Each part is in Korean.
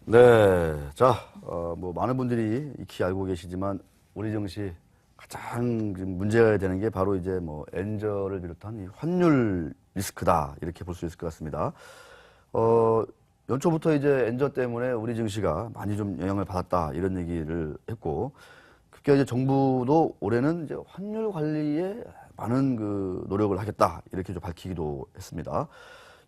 네, 자, 뭐 많은 분들이 익히 알고 계시지만 우리 증시 가장 지금 문제가 되는 게 바로 이제 뭐 엔저를 비롯한 이 환율 리스크다 이렇게 볼 수 있을 것 같습니다. 연초부터 이제 엔저 때문에 우리 증시가 많이 좀 영향을 받았다 이런 얘기를 했고, 그게 이제 정부도 올해는 이제 환율 관리에 많은 그 노력을 하겠다 이렇게 좀 밝히기도 했습니다.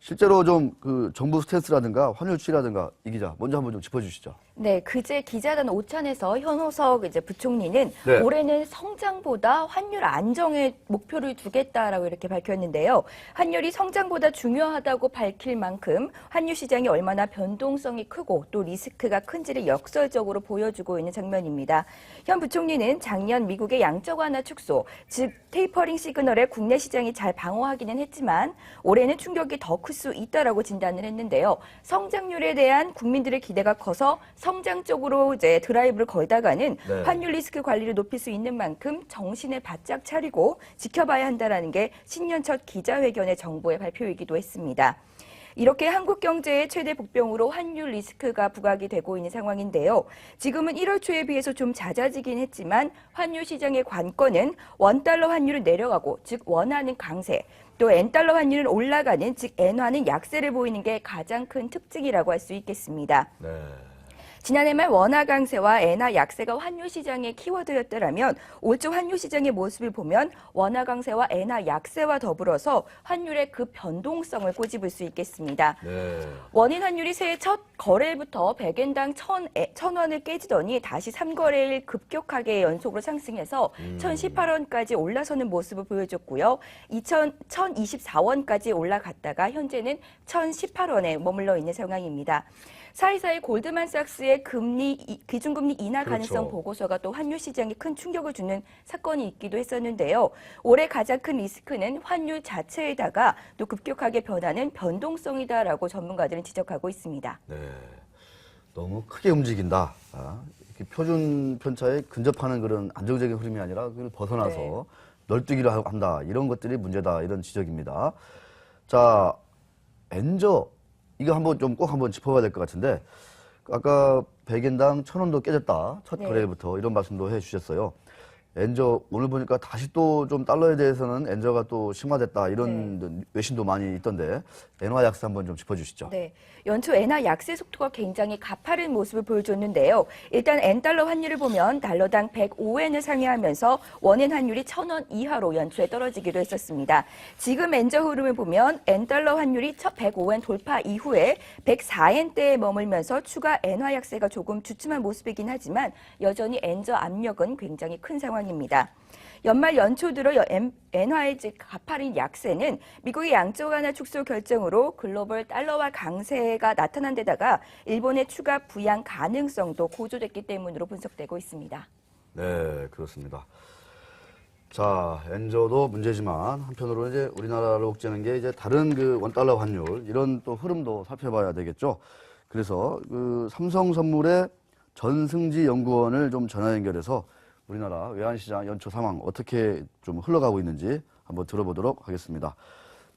실제로 좀 그 정부 스탠스라든가 환율 추이라든가 이 기자 먼저 한번 좀 짚어주시죠. 네, 그제 기자단 오찬에서 현호석 이제 부총리는 네. 올해는 성장보다 환율 안정에 목표를 두겠다라고 이렇게 밝혔는데요. 환율이 성장보다 중요하다고 밝힐 만큼 환율 시장이 얼마나 변동성이 크고 또 리스크가 큰지를 역설적으로 보여주고 있는 장면입니다. 현 부총리는 작년 미국의 양적 완화 축소, 즉 테이퍼링 시그널에 국내 시장이 잘 방어하기는 했지만 올해는 충격이 더 클 수 있다라고 진단을 했는데요. 성장률에 대한 국민들의 기대가 커서 성장 쪽으로 이제 드라이브를 걸다가는 네. 환율 리스크 관리를 높일 수 있는 만큼 정신을 바짝 차리고 지켜봐야 한다라는 게 신년 첫 기자회견의 정부의 발표이기도 했습니다. 이렇게 한국 경제의 최대 복병으로 환율 리스크가 부각이 되고 있는 상황인데요. 지금은 1월 초에 비해서 좀 잦아지긴 했지만 환율 시장의 관건은 원달러 환율은 내려가고 즉 원화는 강세, 또 엔달러 환율은 올라가는 즉 엔화는 약세를 보이는 게 가장 큰 특징이라고 할 수 있겠습니다. 네. 지난해 말 원화 강세와 엔화 약세가 환율 시장의 키워드였더라면 올초 환율 시장의 모습을 보면 원화 강세와 엔화 약세와 더불어서 환율의 그 변동성을 꼬집을 수 있겠습니다. 네. 원인 환율이 새해 첫 거래일부터 100엔당 1,000원을 깨지더니 다시 3거래일 급격하게 연속으로 상승해서 1,018원까지 올라서는 모습을 보여줬고요. 1,024원까지 올라갔다가 현재는 1,018원에 머물러 있는 상황입니다. 사이사이 골드만삭스의 기준금리 인하 가능성 그렇죠. 보고서가 또 환율 시장에 큰 충격을 주는 사건이 있기도 했었는데요. 올해 가장 큰 리스크는 환율 자체에다가 또 급격하게 변하는 변동성이다라고 전문가들은 지적하고 있습니다. 네. 너무 크게 움직인다. 이렇게 표준 편차에 근접하는 그런 안정적인 흐름이 아니라 그걸 벗어나서 네. 널뛰기를 한다. 이런 것들이 문제다. 이런 지적입니다. 자, 엔저. 이거 한번 좀 꼭 한번 짚어봐야 될 것 같은데, 아까 100엔당 1,000원도 깨졌다. 첫 네. 거래일부터 이런 말씀도 해 주셨어요. 엔저 오늘 보니까 다시 또 좀 달러에 대해서는 엔저가 또 심화됐다 이런 외신도 많이 있던데 엔화 약세 한번 좀 짚어주시죠. 네, 연초 엔화 약세 속도가 굉장히 가파른 모습을 보여줬는데요. 일단 엔달러 환율을 보면 달러당 105엔을 상회하면서 원엔 환율이 1,000원 이하로 연초에 떨어지기도 했었습니다. 지금 엔저 흐름을 보면 엔달러 환율이 105엔 돌파 이후에 104엔대에 머물면서 추가 엔화 약세가 조금 주춤한 모습이긴 하지만 여전히 엔저 압력은 굉장히 큰 상황입니다. 연말 연초 들어 엔화의 가파른 약세는 미국의 양적 완화 축소 결정으로 글로벌 달러화 강세가 나타난 데다가 일본의 추가 부양 가능성도 고조됐기 때문으로 분석되고 있습니다. 네, 그렇습니다. 자, 엔저도 문제지만 한편으로 이제 우리나라를 옥죄는 게 이제 다른 그 원달러 환율 이런 또 흐름도 살펴봐야 되겠죠. 그래서 그 삼성선물의 전승지 연구원을 좀 전화 연결해서 우리나라 외환시장 연초 상황 어떻게 좀 흘러가고 있는지 한번 들어보도록 하겠습니다.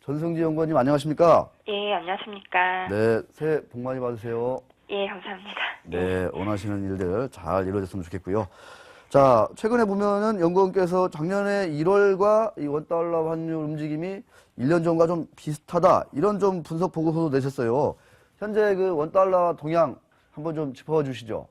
전승지 연구원님 안녕하십니까? 예, 안녕하십니까. 네, 새해 복 많이 받으세요. 예, 감사합니다. 네, 원하시는 일들 잘 이루어졌으면 좋겠고요. 자, 최근에 보면은 연구원께서 작년에 1월과 이 원달러 환율 움직임이 1년 전과 좀 비슷하다 이런 좀 분석 보고서도 내셨어요. 현재 그 원달러 동향 한번 좀 짚어 주시죠.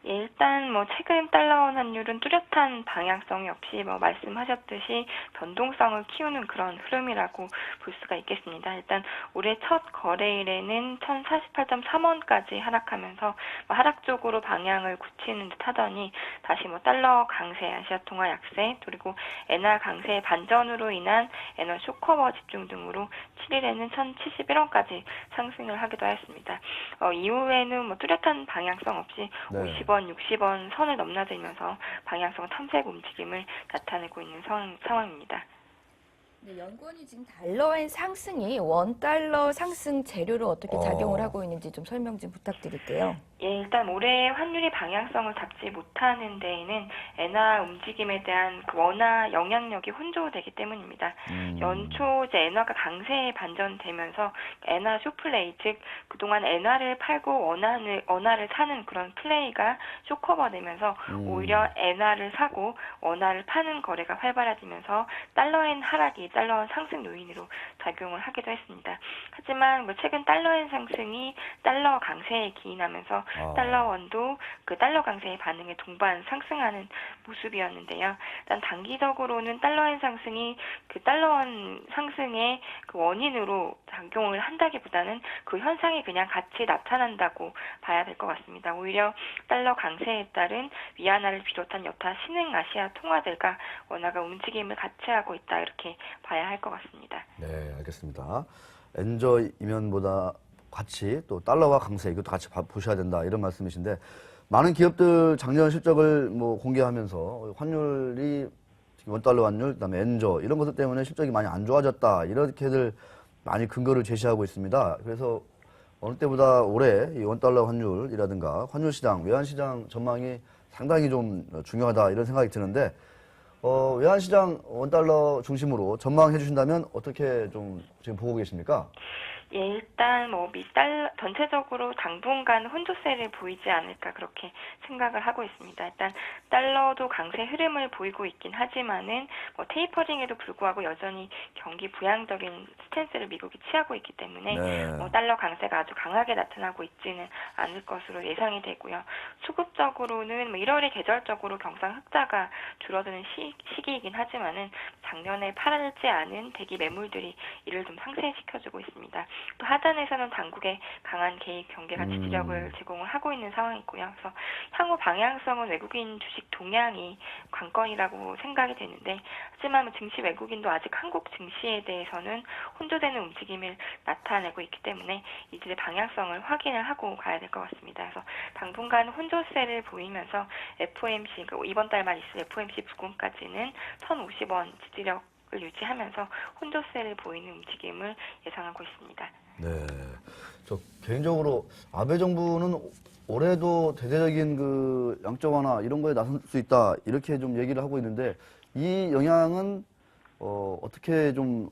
예, 일단 최근 달러 환율은 뚜렷한 방향성이 없이 말씀하셨듯이 변동성을 키우는 그런 흐름이라고 볼 수가 있겠습니다. 일단 올해 첫 거래일에는 1,048.3원까지 하락하면서 하락 쪽으로 방향을 굳히는 듯 하더니 다시 달러 강세, 아시아 통화 약세, 그리고 엔화 강세의 반전으로 인한 엔화 쇼커버 집중 등으로 7일에는 1,071원까지 상승을 하기도 하였습니다. 이후에는 뚜렷한 방향성 없이 네. 50원, 60원 선을 넘나들면서 방향성 탐색 움직임을 나타내고 있는 상황입니다. 네, 연구원이 지금 달러의 상승이 원달러 상승 재료로 어떻게 작용을 하고 있는지 좀 설명 좀 부탁드릴게요. 예, 일단 올해 환율이 방향성을 잡지 못하는 데에는 엔화 움직임에 대한 그 원화 영향력이 혼조되기 때문입니다. 연초 이제 엔화가 강세에 반전되면서 엔화 쇼플레이, 즉 그동안 엔화를 팔고 원화를 사는 그런 플레이가 쇼커버되면서 오히려 엔화를 사고 원화를 파는 거래가 활발해지면서 달러엔 하락이 달러원 상승 요인으로 작용을 하기도 했습니다. 하지만 뭐 최근 달러엔 상승이 달러 강세에 기인하면서 달러원도 그 달러 강세의 반응에 동반 상승하는 모습이었는데요. 일단 단기적으로는 달러엔 상승이 그 달러원 상승의 그 원인으로 작용을 한다기보다는 그 현상이 그냥 같이 나타난다고 봐야 될 것 같습니다. 오히려 달러 강세에 따른 위안화를 비롯한 여타 신흥 아시아 통화들과 원화가 움직임을 같이 하고 있다 이렇게 봐야 할 것 같습니다. 네, 알겠습니다. 엔저 이면보다 같이 또 달러와 강세 이것도 같이 보셔야 된다 이런 말씀이신데 많은 기업들 작년 실적을 뭐 공개하면서 환율이 원달러 환율 그다음에 엔저 이런 것들 때문에 실적이 많이 안 좋아졌다 이렇게들 많이 근거를 제시하고 있습니다. 그래서 어느 때보다 올해 이 원달러 환율이라든가 환율 시장, 외환 시장 전망이 상당히 좀 중요하다 이런 생각이 드는데 외환 시장 원달러 중심으로 전망해 주신다면 어떻게 좀 지금 보고 계십니까? 예, 일단 뭐 미달러 전체적으로 당분간 혼조세를 보이지 않을까 그렇게 생각을 하고 있습니다. 일단 달러도 강세 흐름을 보이고 있긴 하지만은 뭐 테이퍼링에도 불구하고 여전히 경기 부양적인 스탠스를 미국이 취하고 있기 때문에 네. 뭐 달러 강세가 아주 강하게 나타나고 있지는 않을 것으로 예상이 되고요. 수급적으로는 뭐 1월에 계절적으로 경상 흑자가 줄어드는 시기이긴 하지만은 작년에 팔지 않은 대기 매물들이 이를 좀 상쇄시켜주고 있습니다. 또 하단에서는 당국의 강한 개입 경계가 지지력을 제공을 하고 있는 상황이고요. 그래서 향후 방향성은 외국인 주식 동향이 관건이라고 생각이 되는데 하지만 뭐 증시 외국인도 아직 한국 증시에 대해서는 혼조되는 움직임을 나타내고 있기 때문에 이들의 방향성을 확인을 하고 가야 될 것 같습니다. 그래서 당분간 혼조세를 보이면서 FOMC, 이번 달만 있을 FOMC 부근까지는 1,050원 지지력 유지하면서 혼조세를 보이는 움직임을 예상하고 있습니다. 네. 저 개인적으로 아베 정부는 올해도 대대적인 그 양적 완화 이런 거에 나설 수 있다 이렇게 좀 얘기를 하고 있는데 이 영향은 어떻게 좀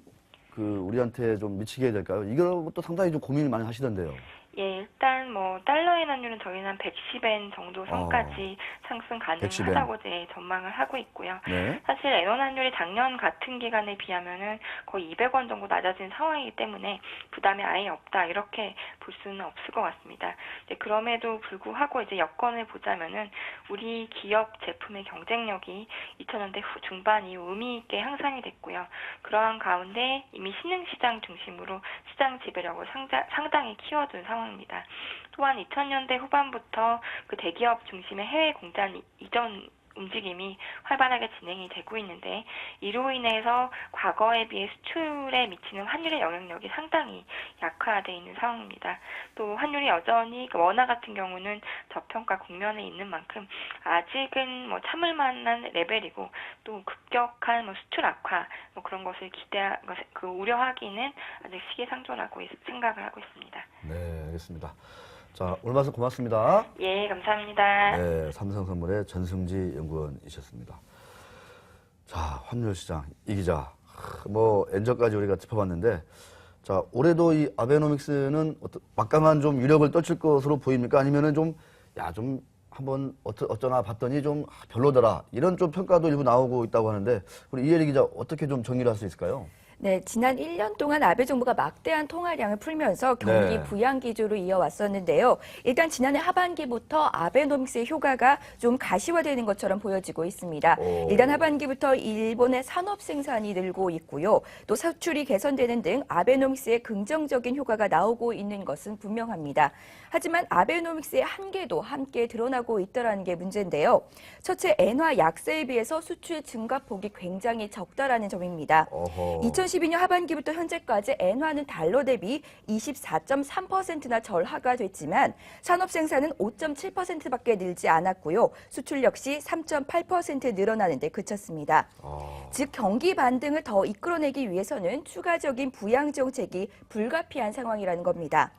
그 우리한테 좀 미치게 될까요? 이것도 상당히 좀 고민을 많이 하시던데요. 예, 일단 뭐 달러의 환율은 저희는 한 110엔 정도 선까지 상승 110엔. 가능하다고 이제 전망을 하고 있고요. 네. 사실 엔원 환율이 작년 같은 기간에 비하면은 거의 200원 정도 낮아진 상황이기 때문에 부담이 아예 없다 이렇게 볼 수는 없을 것 같습니다. 이제 그럼에도 불구하고 이제 여건을 보자면은 우리 기업 제품의 경쟁력이 2000년대 중반 이후 의미 있게 향상이 됐고요. 그러한 가운데 이미 신흥 시장 중심으로 시장 지배력을 상당히 키워둔 상황입니다. 또한 2000년대 후반부터 그 대기업 중심의 해외 공장 이전 움직임이 활발하게 진행이 되고 있는데 이로 인해서 과거에 비해 수출에 미치는 환율의 영향력이 상당히 약화되어 있는 상황입니다. 또 환율이 여전히 원화 같은 경우는 저평가 국면에 있는 만큼 아직은 뭐 참을 만한 레벨이고 또 급격한 뭐 수출 악화 뭐 그런 것을 그 우려하기는 아직 시기상조라고 생각을 하고 있습니다. 네, 알겠습니다. 자, 오늘 말씀 고맙습니다. 예, 감사합니다. 네, 삼성선물의 전승지 연구원이셨습니다. 자, 환율 시장 이 기자, 뭐 엔저까지 우리가 짚어봤는데, 자, 올해도 이 아베노믹스는 막강한 좀 위력을 떨칠 것으로 보입니까? 아니면은 좀 한번 어쩌나 봤더니 좀 별로더라 이런 좀 평가도 일부 나오고 있다고 하는데, 우리 이혜리 기자 어떻게 좀 정리를 할 수 있을까요? 네, 지난 1년 동안 아베 정부가 막대한 통화량을 풀면서 경기 네. 부양 기조로 이어왔었는데요. 일단 지난해 하반기부터 아베노믹스의 효과가 좀 가시화되는 것처럼 보여지고 있습니다. 일단 하반기부터 일본의 산업 생산이 늘고 있고요. 또 수출이 개선되는 등 아베노믹스의 긍정적인 효과가 나오고 있는 것은 분명합니다. 하지만 아베노믹스의 한계도 함께 드러나고 있다는 게 문제인데요. 첫째, 엔화 약세에 비해서 수출 증가폭이 굉장히 적다라는 점입니다. 2012년 하반기부터 현재까지 엔화는 달러 대비 24.3%나 절하가 됐지만 산업 생산은 5.7%밖에 늘지 않았고요. 수출 역시 3.8% 늘어나는 데 그쳤습니다. 즉 경기 반등을 더 이끌어내기 위해서는 추가적인 부양 정책이 불가피한 상황이라는 겁니다.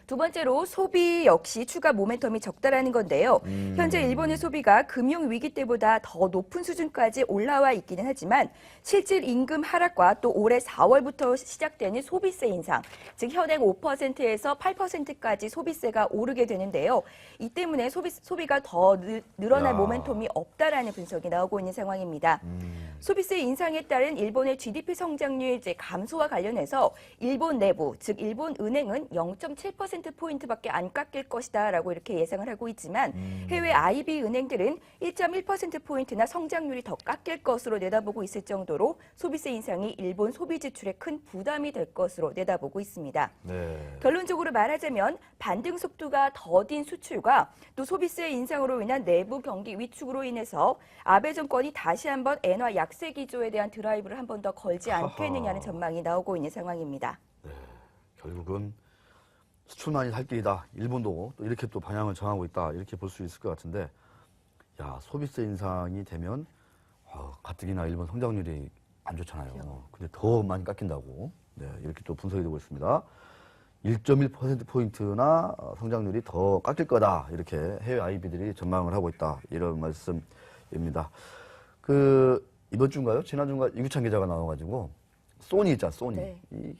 두 번째로 소비 역시 추가 모멘텀이 적다라는 건데요. 현재 일본의 소비가 금융 위기 때보다 더 높은 수준까지 올라와 있기는 하지만 실질 임금 하락과 또 올해 4월부터 시작되는 소비세 인상, 즉 현행 5%에서 8%까지 소비세가 오르게 되는데요. 이 때문에 소비가 더 늘어날 모멘텀이 없다라는 분석이 나오고 있는 상황입니다. 소비세 인상에 따른 일본의 GDP 성장률 감소와 관련해서 일본 내부, 즉 일본 은행은 0.7%포인트밖에 안 깎일 것이다라고 이렇게 예상을 하고 있지만 해외 IB 은행들은 1.1%포인트나 성장률이 더 깎일 것으로 내다보고 있을 정도로 소비세 인상이 일본 소비 지출에 큰 부담이 될 것으로 내다보고 있습니다. 네. 결론적으로 말하자면 반등 속도가 더딘 수출과 또 소비세 인상으로 인한 내부 경기 위축으로 인해서 아베 정권이 다시 한번 엔화 약세 기조에 대한 드라이브를 한 번 더 걸지 않겠느냐는 전망이 나오고 있는 상황입니다. 네. 결국은 수출만이 살 길이다. 일본도 또 이렇게 또 방향을 정하고 있다. 이렇게 볼 수 있을 것 같은데, 야, 소비세 인상이 되면 가뜩이나 일본 성장률이 안 좋잖아요. 근데 더 많이 깎인다고. 네, 이렇게 또 분석이 되고 있습니다. 1.1%포인트나 성장률이 더 깎일 거다. 이렇게 해외 IB들이 전망을 하고 있다. 이런 말씀입니다. 이번 주인가요? 지난주인가 이규찬 기자가 나와가지고, 소니 있잖아, 소니. 네.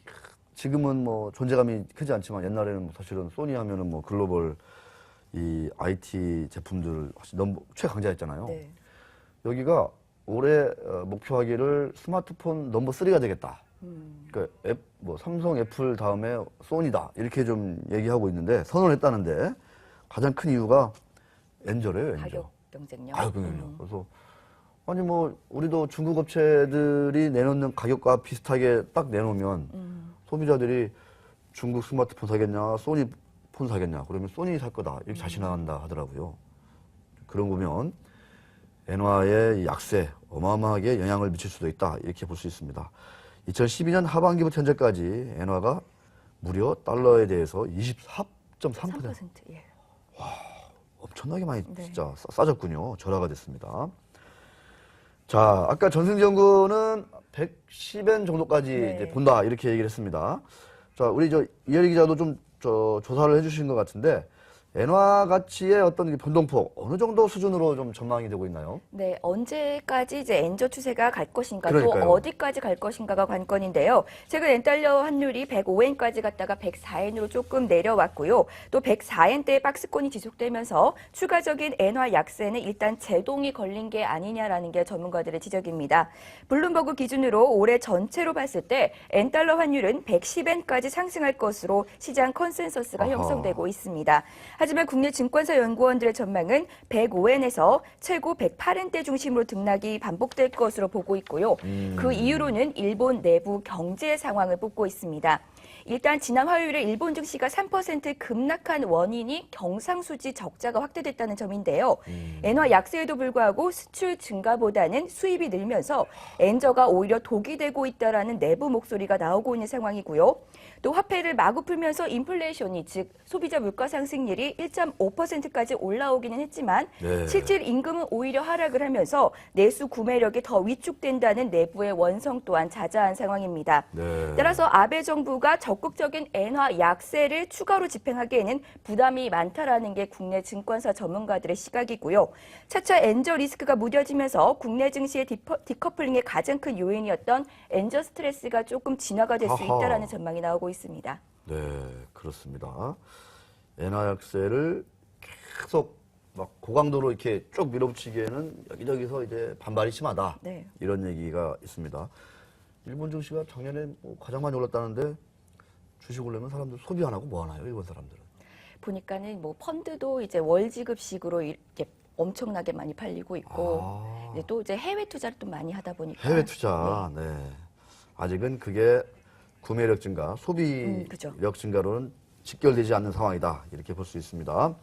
지금은 뭐 존재감이 크지 않지만 옛날에는 사실은 소니 하면은 뭐 글로벌 이 IT 제품들 최강자였잖아요. 네. 여기가 올해 목표하기를 스마트폰 넘버 3가 되겠다. 그러니까 삼성, 애플 다음에 소니다 이렇게 좀 얘기하고 있는데 선언했다는데 가장 큰 이유가 엔저래요, 엔저. 가격 경쟁력. 가격 경쟁력. 그래서 아니 뭐 우리도 중국 업체들이 내놓는 가격과 비슷하게 딱 내놓으면 소비자들이 중국 스마트폰 사겠냐, 소니 폰 사겠냐. 그러면 소니 살 거다. 이렇게 자신한다 하더라고요. 그런 거 보면 엔화의 약세 어마어마하게 영향을 미칠 수도 있다. 이렇게 볼 수 있습니다. 2012년 하반기부터 현재까지 엔화가 무려 달러에 대해서 24.3%. 예. 엄청나게 많이 네. 진짜 싸졌군요. 절하가 됐습니다. 자, 아까 전승정구는 110엔 정도까지 네. 이제 본다 이렇게 얘기를 했습니다. 자, 우리 이혜리 기자도 좀 조사를 해주신 것 같은데 엔화 가치의 어떤 변동폭 어느 정도 수준으로 좀 전망이 되고 있나요? 네, 언제까지 이제 엔저 추세가 갈 것인가, 그러니까요. 또 어디까지 갈 것인가가 관건인데요. 최근 엔달러 환율이 105엔까지 갔다가 104엔으로 조금 내려왔고요. 또 104엔대의 박스권이 지속되면서 추가적인 엔화 약세는 일단 제동이 걸린 게 아니냐라는 게 전문가들의 지적입니다. 블룸버그 기준으로 올해 전체로 봤을 때 엔달러 환율은 110엔까지 상승할 것으로 시장 컨센서스가 아하. 형성되고 있습니다. 하지만 국내 증권사 연구원들의 전망은 105엔에서 최고 108엔대 중심으로 등락이 반복될 것으로 보고 있고요. 그 이유로는 일본 내부 경제 상황을 뽑고 있습니다. 일단 지난 화요일에 일본 증시가 3% 급락한 원인이 경상수지 적자가 확대됐다는 점인데요. 엔화 약세에도 불구하고 수출 증가보다는 수입이 늘면서 엔저가 오히려 독이 되고 있다라는 내부 목소리가 나오고 있는 상황이고요. 또 화폐를 마구 풀면서 인플레이션이 즉 소비자 물가 상승률이 1.5%까지 올라오기는 했지만 네. 실질 임금은 오히려 하락을 하면서 내수 구매력이 더 위축된다는 내부의 원성 또한 자자한 상황입니다. 네. 따라서 아베 정부가 적극적인 엔화 약세를 추가로 집행하기에는 부담이 많다라는 게 국내 증권사 전문가들의 시각이고요. 차차 엔저 리스크가 무뎌지면서 국내 증시의 디커플링의 가장 큰 요인이었던 엔저 스트레스가 조금 진화가 될 수 아하. 있다라는 전망이 나오고 있습니다. 네, 그렇습니다. 엔화 약세를 계속 막 고강도로 이렇게 쭉 밀어붙이기에는 여기저기서 이제 반발이 심하다. 네. 이런 얘기가 있습니다. 일본 증시가 작년에 뭐 가장 많이 올랐다는데 주식 올려면 사람들 소비 안 하고 뭐 하나요? 일본 사람들은. 보니까는 뭐 펀드도 이제 월지급식으로 이렇게 엄청나게 많이 팔리고 있고 이제 또 이제 해외 투자를 또 많이 하다 보니까 해외 투자. 네. 아직은 그게 구매력 증가, 그죠. 소비력 증가로는 직결되지 않는 상황이다. 이렇게 볼 수 있습니다.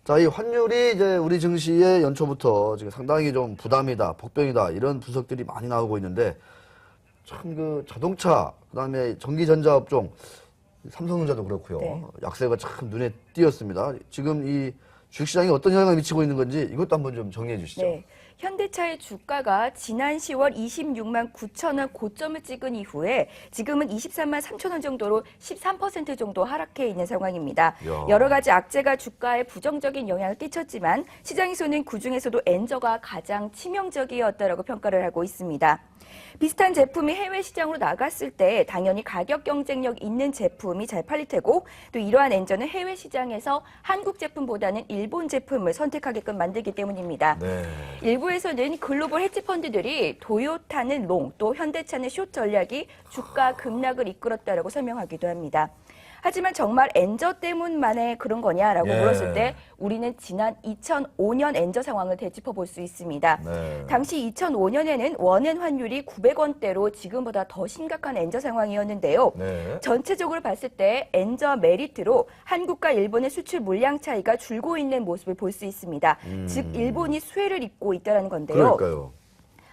자, 이 환율이 이제 우리 증시의 연초부터 지금 상당히 좀 부담이다, 복병이다, 이런 분석들이 많이 나오고 있는데, 참 그 자동차, 그 다음에 전기전자 업종, 삼성전자도 그렇고요. 네. 약세가 참 눈에 띄었습니다. 지금 이 주식시장에 어떤 영향을 미치고 있는 건지 이것도 한번 좀 정리해 주시죠. 네. 현대차의 주가가 지난 10월 26만 9천 원 고점을 찍은 이후에 지금은 23만 3천 원 정도로 13% 정도 하락해 있는 상황입니다. 야. 여러 가지 악재가 주가에 부정적인 영향을 끼쳤지만 시장에서는 그중에서도 엔저가 가장 치명적이었다라고 평가를 하고 있습니다. 비슷한 제품이 해외 시장으로 나갔을 때 당연히 가격 경쟁력 있는 제품이 잘 팔릴 테고 또 이러한 엔저는 해외 시장에서 한국 제품보다는 일본 제품을 선택하게끔 만들기 때문입니다. 네. 일부에서는 글로벌 헤지펀드들이 도요타는 롱, 또 현대차는 숏 전략이 주가 급락을 이끌었다라고 설명하기도 합니다. 하지만 정말 엔저 때문만에 그런 거냐라고 예. 물었을 때 우리는 지난 2005년 엔저 상황을 되짚어 볼 수 있습니다. 네. 당시 2005년에는 원엔 환율이 900원대로 지금보다 더 심각한 엔저 상황이었는데요. 네. 전체적으로 봤을 때 엔저 메리트로 한국과 일본의 수출 물량 차이가 줄고 있는 모습을 볼 수 있습니다. 즉 일본이 수혜를 입고 있다는 건데요. 그러니까요.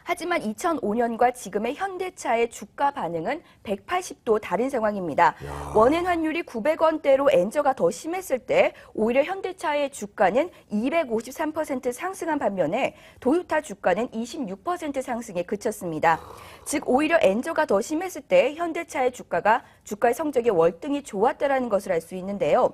하지만 2005년과 지금의 현대차의 주가 반응은 180도 다른 상황입니다. 야. 원엔 환율이 900원대로 엔저가 더 심했을 때 오히려 현대차의 주가는 253% 상승한 반면에 도요타 주가는 26% 상승에 그쳤습니다. 즉 오히려 엔저가 더 심했을 때 현대차의 주가의 성적이 월등히 좋았다라는 것을 알 수 있는데요.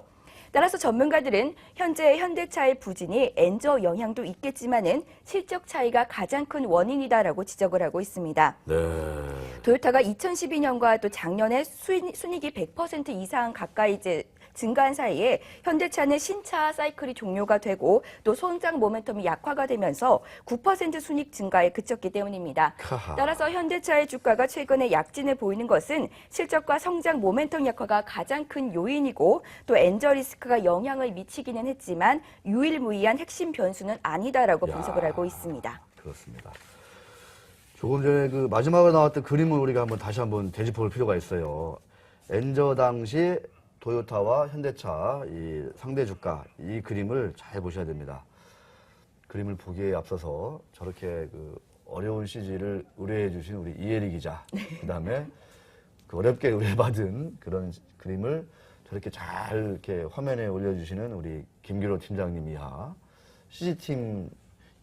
따라서 전문가들은 현재 현대차의 부진이 엔저 영향도 있겠지만은 실적 차이가 가장 큰 원인이다라고 지적을 하고 있습니다. 네. 도요타가 2012년과 또 작년에 순이익이 100% 이상 가까이 이제 증가한 사이에 현대차는 신차 사이클이 종료가 되고 또 성장 모멘텀이 약화가 되면서 9% 순이익 증가에 그쳤기 때문입니다. 카하. 따라서 현대차의 주가가 최근에 약진을 보이는 것은 실적과 성장 모멘텀 약화가 가장 큰 요인이고 또 엔저 리스크가 영향을 미치기는 했지만 유일무이한 핵심 변수는 아니다라고 분석을 하고 있습니다. 그렇습니다. 조금 전에 그 마지막으로 나왔던 그림을 우리가 다시 한번 되짚어볼 필요가 있어요. 엔저 당시 도요타와 현대차 이 상대 주가 이 그림을 잘 보셔야 됩니다. 그림을 보기에 앞서서 저렇게 그 어려운 CG를 의뢰해 주신 우리 이혜리 기자, 그다음에 그 어렵게 의뢰받은 그런 그림을 저렇게 잘 이렇게 화면에 올려주시는 우리 김규로 팀장님 이하 CG팀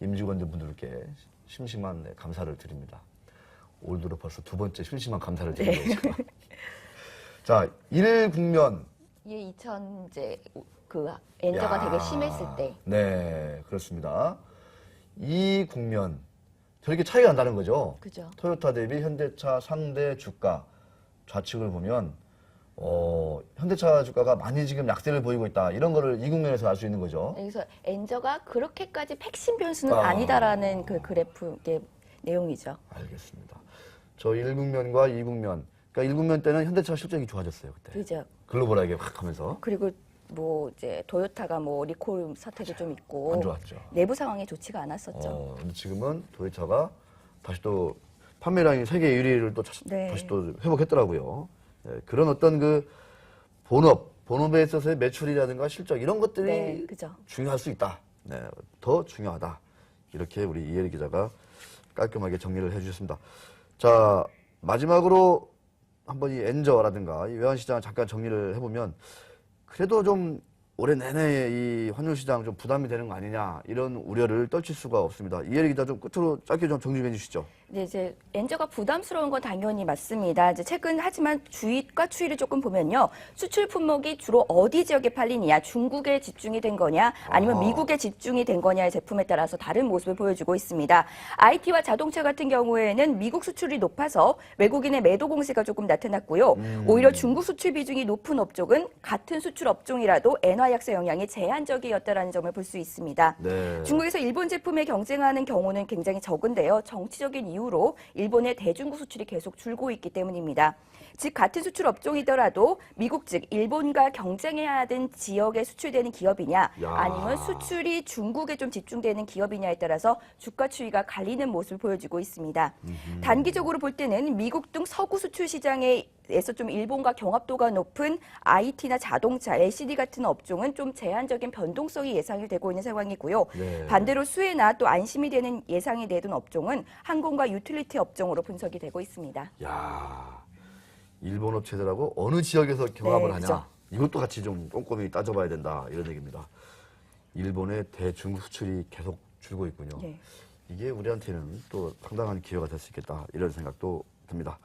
임직원들 분들께 심심한 감사를 드립니다. 올 들어 벌써 두 번째 심심한 감사를 드리고 있습니다. 자, 1국면. 이게 2000 이제 그 엔저가 되게 심했을 때. 네, 그렇습니다. 2국면. 저렇게 차이가 난다는 거죠. 그죠. 토요타 대비 현대차 상대 주가 좌측을 보면 현대차 주가가 많이 지금 약세를 보이고 있다. 이런 거를 2국면에서 알 수 있는 거죠. 그래서 엔저가 그렇게까지 핵심 변수는 아니다라는 그 그래프의 내용이죠. 알겠습니다. 저 1국면과 2국면. 그러니까 1국면 때는 현대차 실적이 좋아졌어요, 그때. 그죠. 글로벌하게 확 하면서. 그리고 뭐 이제 도요타가 뭐 리콜 사태도 좀 있고 안 좋았죠. 내부 상황이 좋지가 않았었죠. 근데 지금은 도요타가 다시 또 판매량이 세계 1위를 또 네. 다시 또 회복했더라고요. 예, 그런 어떤 그 본업에 있어서의 매출이라든가 실적 이런 것들이 네, 그죠. 중요할 수 있다. 네, 더 중요하다. 이렇게 우리 이혜리 기자가 깔끔하게 정리를 해주셨습니다. 자, 마지막으로 한번 이 엔저라든가 이 외환시장을 잠깐 정리를 해보면 그래도 좀 올해 내내 이 환율시장 좀 부담이 되는 거 아니냐 이런 우려를 떨칠 수가 없습니다. 이혜리 기자 좀 끝으로 짧게 좀 정리해 주시죠. 네, 이제 엔저가 부담스러운 건 당연히 맞습니다. 이제 최근 하지만 주의과 추이를 조금 보면요. 수출 품목이 주로 어디 지역에 팔리느냐, 중국에 집중이 된 거냐, 아니면 미국에 집중이 된 거냐의 제품에 따라서 다른 모습을 보여주고 있습니다. IT와 자동차 같은 경우에는 미국 수출이 높아서 외국인의 매도 공세가 조금 나타났고요. 오히려 중국 수출 비중이 높은 업종은 같은 수출 업종이라도 엔화 약세 영향이 제한적이었다라는 점을 볼 수 있습니다. 네. 중국에서 일본 제품에 경쟁하는 경우는 굉장히 적은데요. 정치적인 이유로 일본의 대중국 수출이 계속 줄고 있기 때문입니다. 즉 같은 수출 업종이더라도 미국 즉 일본과 경쟁해야 하는 지역에 수출되는 기업이냐 아니면 수출이 중국에 좀 집중되는 기업이냐에 따라서 주가 추이가 갈리는 모습을 보여주고 있습니다. 단기적으로 볼 때는 미국 등 서구 수출 시장에서 좀 일본과 경합도가 높은 IT나 자동차, LCD 같은 업종은 좀 제한적인 변동성이 예상이 되고 있는 상황이고요. 네. 반대로 수혜나 또 안심이 되는 예상이 내둔 업종은 항공과 유틸리티 업종으로 분석이 되고 있습니다. 야, 일본 업체들하고 어느 지역에서 경합을 네, 하냐 그죠. 이것도 같이 좀 꼼꼼히 따져봐야 된다 이런 얘기입니다. 일본의 대중국 수출이 계속 줄고 있군요. 네. 이게 우리한테는 또 상당한 기회가 될 수 있겠다 이런 생각도 듭니다.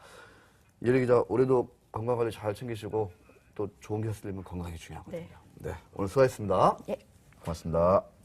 이혜리 기자, 올해도 건강관리 잘 챙기시고 또 좋은 기사 쓰려면 건강이 중요하거든요. 네. 네, 오늘 수고하셨습니다. 예. 고맙습니다.